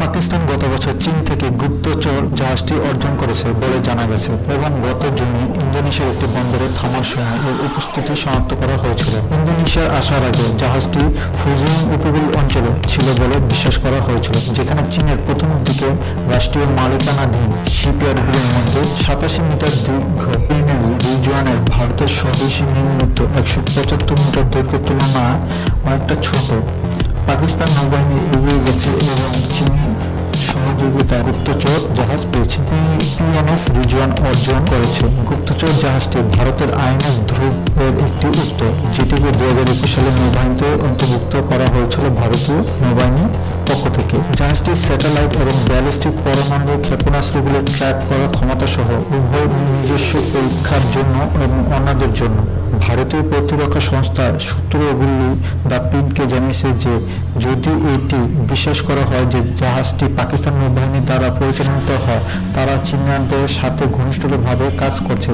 পাকিস্তান গত বছর চীন থেকে গুপ্তচর জাহাজটি অর্জন করেছে বলে জানা গেছে এবং গত জুনে ইন্দোনেশিয়ার একটি বন্দরে থামার সময় এর উপস্থিতি শনাক্ত করা হয়েছিল। ইন্দোনেশিয়ার আসার আগে জাহাজটি ফুজিয়ান উপকূল অঞ্চলে ছিল বলে বিশ্বাস করা হয়েছিল, যেখানে চীনের প্রথম দিকে রাষ্ট্রীয় মালিকানাধীন শিপইয়ার্ডগুলির মধ্যে 87 মিটার দীর্ঘ পিএনএস রিজওয়ানের ভারতের স্বদেশী নির্মিত 175 মিটার দৈর্ঘ্যের তুলনায় অনেকটা ছোট। পাকিস্তান নৌবাহিনী এগিয়ে গেছে এবং চীনের সহযোগিতায় গুপ্তচর জাহাজ পেয়েছে। পিএনএস রিজওয়ান অর্জন করেছে। গুপ্তচর জাহাজটি ভারতের আইএনএস ধ্রুব এর একটি উত্তর, যেটিকে 2021 সালে নৌবাহিনীতে অন্তর্ভুক্ত করা হয়েছিল ভারতীয় নৌবাহিনীর পক্ষ থেকে। জাহাজটি স্যাটেলাইট এবং ব্যালিস্টিক পরমাণু ক্ষেপণাস্ত্রগুলো ট্র্যাক করার ক্ষমতা সহ উভয় নিজস্ব পরীক্ষার জন্য এবং অন্যদের জন্য। ভারতীয় প্রতিরক্ষা সংস্থার সূত্রগুলি দ্য প্রিন্টকে জানিয়েছে যে যদি এটি বিশ্বাস করা হয় যে জাহাজটি পাকিস্তান নৌবাহিনী দ্বারা পরিচালিত হয়, তারা চীনাদের সাথে ঘনিষ্ঠভাবে কাজ করছে।